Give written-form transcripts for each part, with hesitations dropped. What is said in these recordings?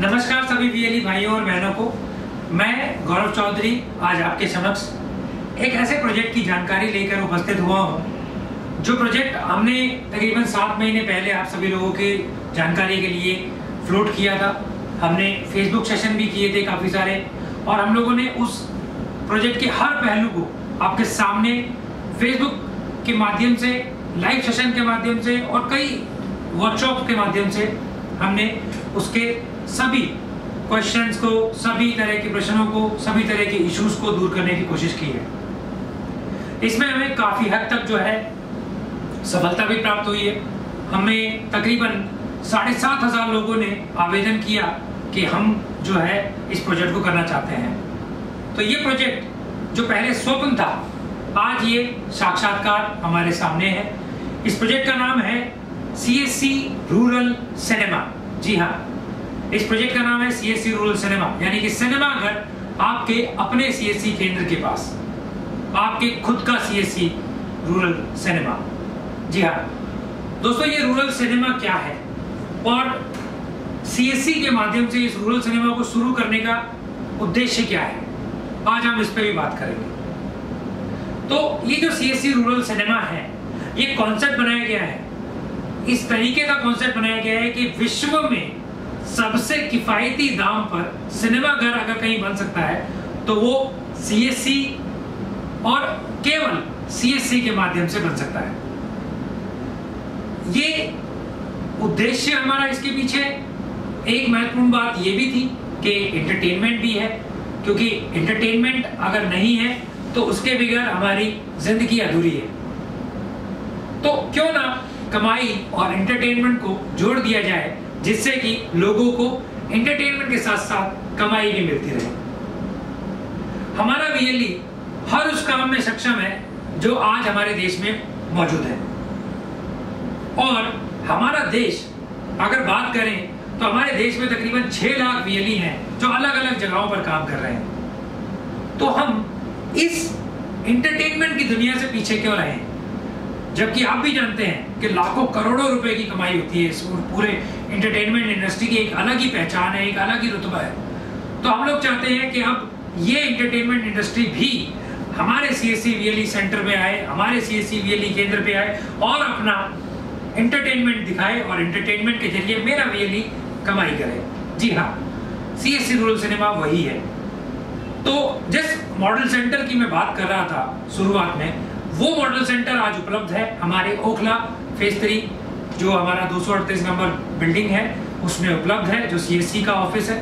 नमस्कार सभी वीएलई भाइयों और बहनों को। मैं गौरव चौधरी आज आपके समक्ष एक ऐसे प्रोजेक्ट की जानकारी लेकर उपस्थित हुआ हूं, जो प्रोजेक्ट हमने तकरीबन 7 महीने पहले आप सभी लोगों की जानकारी के लिए फ्लोट किया था। हमने फेसबुक सेशन भी किए थे काफ़ी सारे, और हम लोगों ने उस प्रोजेक्ट के हर पहलू को आपके सामने फेसबुक के माध्यम से, लाइव सेशन के माध्यम से और कई वर्कशॉप के माध्यम से हमने उसके सभी क्वेश्चंस को, सभी तरह के प्रश्नों को, सभी तरह के इश्यूज को दूर करने की कोशिश की है। इसमें हमें काफ़ी हद तक जो है सफलता भी प्राप्त हुई है। हमें तकरीबन 7,500 लोगों ने आवेदन किया कि हम जो है इस प्रोजेक्ट को करना चाहते हैं। तो ये प्रोजेक्ट जो पहले स्वप्न था, आज ये साक्षात्कार हमारे सामने है। इस प्रोजेक्ट का नाम है CSC रूरल सिनेमा। जी हाँ, इस प्रोजेक्ट का नाम है CSC रूरल सिनेमा, यानी कि सिनेमा घर आपके अपने CSC केंद्र के पास, आपके खुद का CSC रूरल सिनेमा। जी हाँ दोस्तों, ये रूरल सिनेमा क्या है और CSC के माध्यम से इस रूरल सिनेमा को शुरू करने का उद्देश्य क्या है, आज हम इस पर भी बात करेंगे। तो ये जो CSC रूरल सिनेमा है, ये कॉन्सेप्ट बनाया गया है, इस तरीके का कॉन्सेप्ट बनाया गया है कि विश्व में सबसे किफायती दाम पर सिनेमा घर अगर कहीं बन सकता है तो वो CSC और केवल CSC के माध्यम से बन सकता है। ये उद्देश्य हमारा इसके पीछे एक महत्वपूर्ण बात ये भी थी कि एंटरटेनमेंट भी है, क्योंकि एंटरटेनमेंट अगर नहीं है तो उसके बगैर हमारी जिंदगी अधूरी है। तो क्यों ना कमाई और एंटरटेनमेंट को जोड़ दिया जाए, जिससे कि लोगों को एंटरटेनमेंट के साथ साथ कमाई भी मिलती रहे। हमारा VLE हर उस काम में सक्षम है जो आज हमारे देश में मौजूद है। और हमारा देश अगर बात करें तो हमारे देश में तकरीबन 6 लाख VLE हैं जो अलग अलग जगहों पर काम कर रहे हैं। तो हम इस एंटरटेनमेंट की दुनिया से पीछे क्यों रहे हैं, जबकि आप भी जानते हैं कि लाखों करोड़ों रुपए की कमाई होती है। इस पूरे एंटरटेनमेंट इंडस्ट्री की एक अलग ही पहचान है, एक अलग ही रुतबा है। तो हम लोग चाहते हैं कि अब ये एंटरटेनमेंट इंडस्ट्री भी हमारे CSC VLE सेंटर में आए, हमारे CSC VLE केंद्र पे आए और अपना एंटरटेनमेंट दिखाए और एंटरटेनमेंट के जरिए मेरा VLE कमाई करे। जी हाँ, CSC रूरल सिनेमा वही है। तो जिस मॉडल सेंटर की मैं बात कर रहा था शुरुआत में, वो मॉडल सेंटर आज उपलब्ध है हमारे ओखला फेज 3, जो हमारा 238 नंबर बिल्डिंग है उसमें उपलब्ध है, जो CSC का ऑफिस है।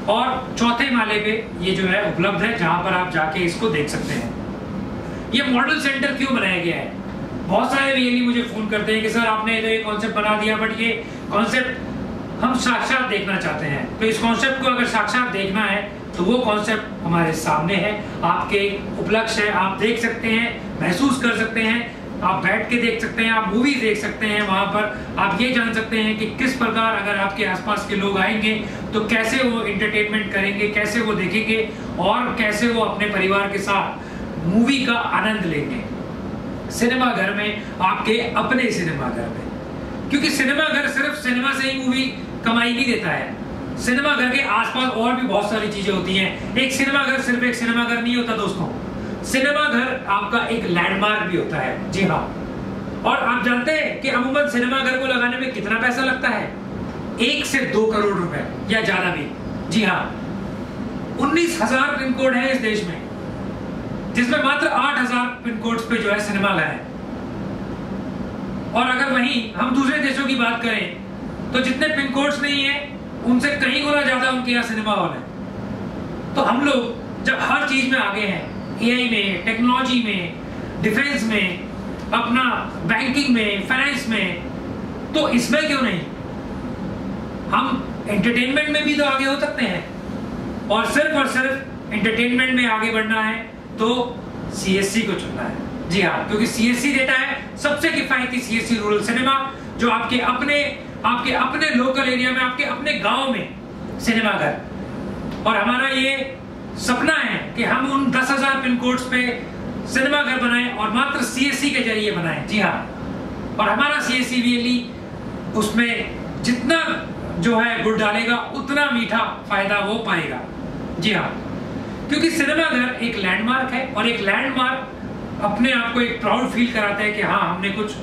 और चौथे माले पे ये जो है उपलब्ध है, जहां पर आप जाके इसको देख सकते हैं। ये मॉडल सेंटर क्यों बनाया गया है? बहुत सारे VLE मुझे फोन करते हैं कि सर आपने तो ये कॉन्सेप्ट बना दिया, बट ये कॉन्सेप्ट हम साक्षात देखना चाहते हैं। तो इस कॉन्सेप्ट को अगर साक्षात देखना है तो वो कॉन्सेप्ट हमारे सामने है, आपके उपलक्ष्य है, आप देख सकते हैं, महसूस कर सकते हैं, आप बैठ के देख सकते हैं, आप मूवी देख सकते हैं। वहां पर आप ये जान सकते हैं कि किस प्रकार अगर आपके आसपास के लोग आएंगे तो कैसे वो एंटरटेनमेंट करेंगे, कैसे वो देखेंगे और कैसे वो अपने परिवार के साथ मूवी का आनंद लेंगे सिनेमा घर में, आपके अपने सिनेमा घर में। क्योंकि सिनेमा घर सिर्फ सिनेमा से ही मूवी कमाई नहीं देता है, सिनेमा घर के आसपास और भी बहुत सारी चीजें होती हैं। एक सिनेमा घर सिर्फ एक सिनेमा घर नहीं होता दोस्तों, सिनेमा घर आपका एक लैंडमार्क भी होता है। जी हाँ, और आप जानते हैं कि अमूमन सिनेमा घर को लगाने में कितना पैसा लगता है? 1 से 2 करोड़ रुपए या ज्यादा भी। जी हाँ, 19,000 पिन कोड है इस देश में, जिसमें मात्र 8,000 पिन कोड्स पे जो है सिनेमा घर है। और अगर वहीं हम दूसरे देशों की बात करें तो जितने पिन कोड्स नहीं है उनसे कहीं गुना ज्यादा उनके यहाँ सिनेमा हॉल है। तो हम लोग जब हर चीज में आगे हैं, AI में, टेक्नोलॉजी में, डिफेंस में, अपना बैंकिंग में, फाइनेंस में, तो इसमें क्यों नहीं? हम एंटरटेनमेंट में भी तो आगे हो सकते हैं। और सिर्फ एंटरटेनमेंट में आगे बढ़ना है तो CSC को चुनना है। जी हाँ, क्योंकि CSC देता है सबसे किफायती CSC रूरल सिनेमा, जो आपके अपने लोकल एरिया में, आपके अपने गांव में सिनेमा घर। और हमारा ये सपना है कि हम उन 10,000 पिन कोड्स पे सिनेमा घर बनाएं और मात्र CSC के जरिए बनाएं। जी हाँ, और हमारा CSC VLE उसमें जितना जो है गुड़ डालेगा उतना मीठा फायदा वो पाएगा। जी हाँ, क्योंकि सिनेमाघर एक लैंडमार्क है और एक लैंडमार्क अपने आप को एक प्राउड फील कराता है कि हाँ हमने कुछ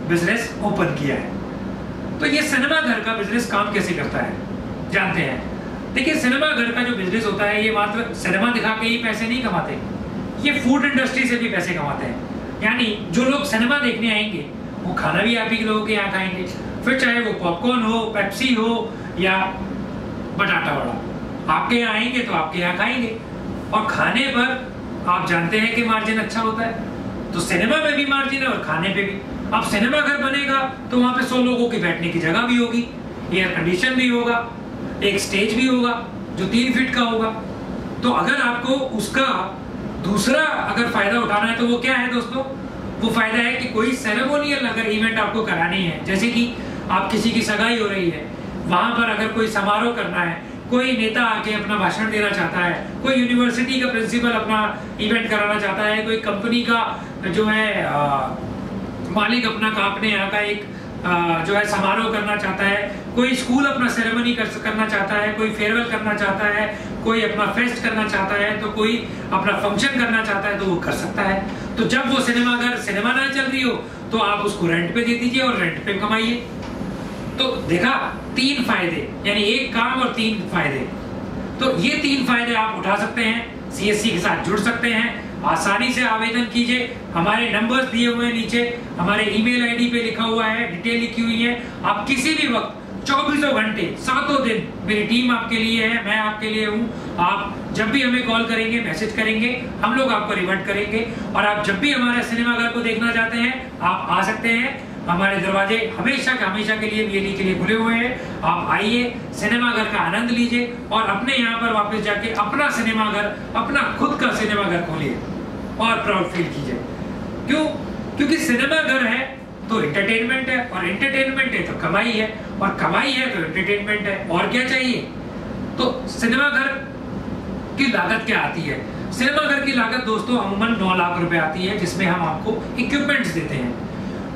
बिजनेस ओपन किया है। तो ये सिनेमाघर का बिजनेस काम कैसे करता है जानते हैं। देखिए सिनेमाघर का जो बिजनेस होता है ये मात्र सिनेमा दिखा के ही पैसे नहीं कमाते, ये फूड इंडस्ट्री से भी पैसे कमाते हैं। यानी जो लोग सिनेमा देखने आएंगे वो खाना भी आप ही लोगों के यहाँ खाएंगे, फिर चाहे वो पॉपकॉर्न हो, पेप्सी हो या बटाटा वड़ा, आपके यहाँ आएंगे तो आपके यहाँ खाएंगे। और खाने पर आप जानते हैं कि मार्जिन अच्छा होता है, तो सिनेमा में भी मार्जिन है और खाने पे भी। अब सिनेमा घर बनेगा तो वहां पे 100 लोगों की बैठने की जगह भी होगी, एयर कंडीशन भी होगा, एक स्टेज भी होगा जो 3 फीट का होगा। तो अगर आपको उसका दूसरा अगर फायदा उठाना है तो वो क्या है दोस्तों, वो फायदा है कि कोई सेरेमोनियल अगर इवेंट आपको करानी है, जैसे कि आप किसी की सगाई हो रही है, वहां पर अगर कोई समारोह करना है, कोई नेता आके अपना भाषण देना चाहता है, कोई यूनिवर्सिटी का प्रिंसिपल अपना इवेंट कराना चाहता है, कोई कंपनी का जो है मालिक अपने यहाँ का एक जो है समारोह करना चाहता है, कोई स्कूल अपना सेरेमनी करना चाहता है, कोई फेयरवेल करना चाहता है, कोई अपना फेस्ट करना चाहता है, तो कोई अपना फंक्शन करना चाहता है, तो वो कर सकता है। तो जब वो सिनेमा ना चल रही हो तो आप उसको रेंट पे दे दीजिए और रेंट पे कमाइए। तो देखा 3 फायदे, यानी एक काम और 3 फायदे। तो ये 3 फायदे आप उठा सकते हैं, सीएससी के साथ जुड़ सकते हैं। आसानी से आवेदन कीजिए, हमारे नंबर्स दिए हुए हैं नीचे, हमारे ईमेल आईडी पे लिखा हुआ है, डिटेल लिखी हुई है। आप किसी भी वक्त 24 घंटे 7 दिन मेरी टीम आपके लिए है, मैं आपके लिए हूँ। आप जब भी हमें कॉल करेंगे, मैसेज करेंगे, हम लोग आपको रिवर्ट करेंगे। और आप जब भी हमारे सिनेमाघर को देखना चाहते हैं आप आ सकते हैं, हमारे दरवाजे हमेशा के लिए वीएलई के लिए खुले हुए हैं। आप आइए, सिनेमाघर का आनंद लीजिए और अपने यहाँ पर वापस जाके अपना सिनेमाघर, अपना खुद का सिनेमाघर खोलिए और प्राउड फील कीजिए। क्यों? क्योंकि सिनेमाघर है तो एंटरटेनमेंट है, और एंटरटेनमेंट है तो कमाई है, और कमाई है तो एंटरटेनमेंट है, और क्या चाहिए। तो सिनेमाघर की लागत क्या आती है? सिनेमाघर की लागत दोस्तों अमूमन 9 लाख रुपए आती है, जिसमें हम आपको इक्विपमेंट्स देते हैं।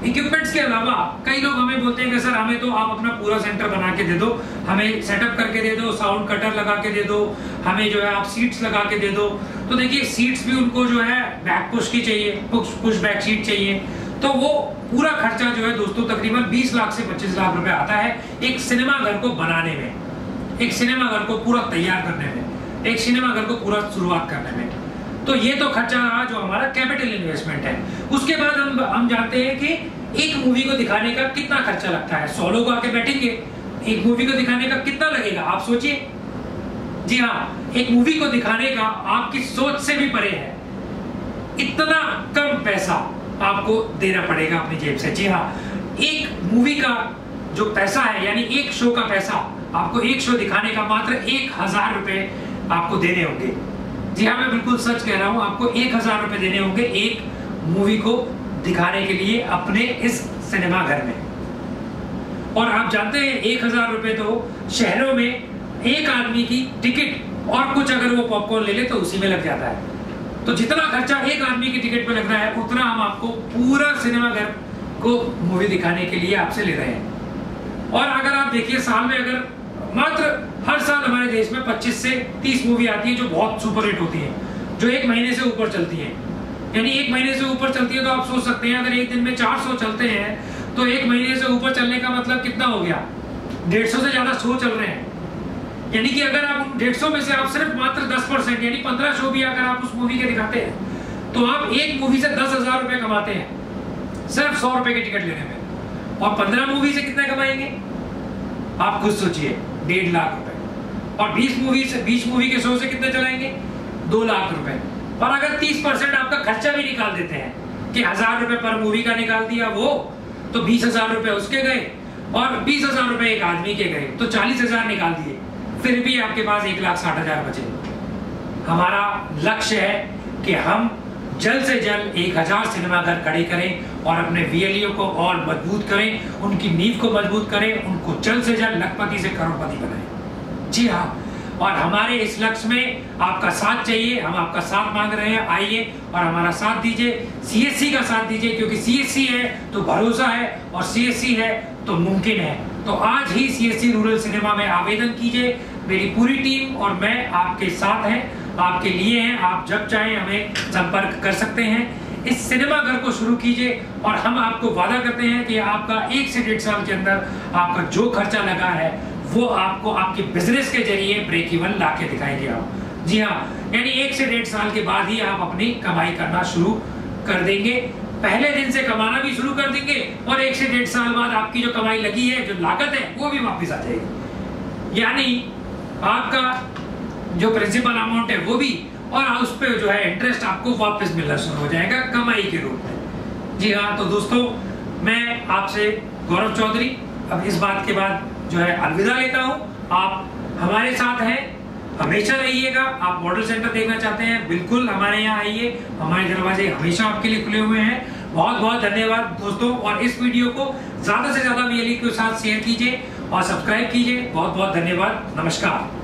इक्विपमेंट्स के अलावा कई लोग हमें बोलते हैं कि सर हमें तो आप अपना पूरा सेंटर बना के दे दो, हमें सेटअप करके दे दो, साउंड कटर लगा के दे दो, हमें जो है आप सीट्स लगा के दे दो। तो देखिए सीट्स भी उनको जो है बैक पुश की चाहिए, पुश बैक सीट चाहिए। तो वो पूरा खर्चा जो है दोस्तों तकरीबन 20 लाख से 25 लाख रुपए आता है एक सिनेमा घर को बनाने में, एक सिनेमा घर को पूरा तैयार करने में, एक सिनेमा घर को पूरा शुरुआत करने में। तो ये तो खर्चा रहा जो हमारा कैपिटल इन्वेस्टमेंट है। उसके बाद हम जानते हैं कि एक मूवी को दिखाने का कितना खर्चा लगता है। 100 लोग आके बैठेंगे, एक मूवी को दिखाने का कितना लगेगा आप सोचिए। जी हाँ, एक मूवी को दिखाने का आपकी सोच से भी परे है, इतना कम पैसा आपको देना पड़ेगा अपनी जेब से। जी हाँ, एक मूवी का जो पैसा है, यानी एक शो का पैसा, आपको एक शो दिखाने का मात्र 1000 रुपए आपको देने होंगे। जी हाँ, मैं बिल्कुल सच कह रहा हूँ, आपको 1000 रुपए देने होंगे एक मूवी को दिखाने के लिए अपने इस सिनेमा घर में। और आप जानते हैं 1000 रुपए तो शहरों में एक आदमी की टिकट और कुछ अगर वो पॉपकॉर्न ले ले तो उसी में लग जाता है। तो जितना खर्चा एक आदमी की टिकट पे लग रहा है उतना हम आपको पूरा सिनेमा घर को मूवी दिखाने के लिए आपसे ले रहे हैं। और अगर आप देखिए साल में अगर मात्र हर साल हमारे देश में 25 से 30 मूवी आती है जो बहुत सुपर हिट होती है, जो 1 महीने से ऊपर चलती है। यानी 1 महीने से ऊपर चलती है तो आप सोच सकते हैं अगर एक दिन में 400 चलते हैं तो 1 महीने से ऊपर चलने का मतलब कितना हो गया, 150 से ज्यादा शो चल रहे हैं। यानी कि अगर आप 150 में से आप सिर्फ मात्र 10% यानी 15 शो भी अगर आप उस मूवी के दिखाते हैं तो आप एक मूवी से 10,000 रुपए कमाते हैं सिर्फ 100 रुपए की टिकट लेने में। और 15 मूवी से कितना कमाएंगे आप खुद सोचिए, 1.5 लाख रुपए। और 20 मूवी के शो से कितने चलाएंगे, 2 लाख रुपए। और अगर 30% आपका खर्चा भी निकाल देते हैं कि 1000 रुपए पर मूवी का निकाल दिया वो, तो 20,000 रुपए उसके गए और 20,000 रुपए एक आदमी के गए, तो 40,000 निकाल दिए, फिर भी आपके पास 1,60,000 बचे। हमारा लक्ष्य है कि हम जल्द से जल्द 1000 सिनेमाघर खड़े करें और अपने वीएलईओ को और मजबूत करें, उनकी नींव को मजबूत करें, उनको जल्द से जल्द लखपति से करोड़पति बनाएं। जी हाँ, और हमारे इस लक्ष्य में आपका साथ चाहिए, हम आपका साथ मांग रहे हैं। आइए और हमारा साथ दीजिए, सीएससी का साथ दीजिए, क्योंकि सीएससी है तो भरोसा है और सीएससी है तो मुमकिन है। तो आज ही CSC रूरल सिनेमा में आवेदन कीजिए। मेरी पूरी टीम और मैं आपके साथ हैं, आपके लिए हैं। आप जब चाहें हमें संपर्क कर सकते हैं। इस सिनेमा घर को शुरू कीजिए और हम आपको वादा करते हैं कि आपका 1 से 1.5 साल के अंदर आपका जो खर्चा लगा है वो आपको आपके बिजनेस के जरिए ब्रेक इवन ला के दिखाएंगे आप। जी हाँ, यानी 1 से 1.5 साल के बाद ही आप अपनी कमाई करना शुरू कर देंगे। पहले दिन से कमाना भी शुरू कर देंगे और 1 से 1.5 साल बाद आपकी जो कमाई लगी है, जो लागत है, वो भी वापस आ जाएगी। यानी आपका जो प्रिंसिपल अमाउंट है वो भी, और उस पर जो है इंटरेस्ट आपको वापस मिलना शुरू हो जाएगा कमाई के रूप में। जी हाँ, तो दोस्तों मैं आपसे गौरव चौधरी अब इस बात के बाद जो है अलविदा लेता हूँ। आप हमारे साथ हैं, हमेशा रहिएगा। आप मॉडल सेंटर देखना चाहते हैं, बिल्कुल हमारे यहाँ आइए, हमारे दरवाजे हमेशा आपके लिए खुले हुए हैं। बहुत बहुत धन्यवाद दोस्तों, और इस वीडियो को ज्यादा से ज्यादा VLE के साथ शेयर कीजिए और सब्सक्राइब कीजिए। बहुत बहुत धन्यवाद, नमस्कार।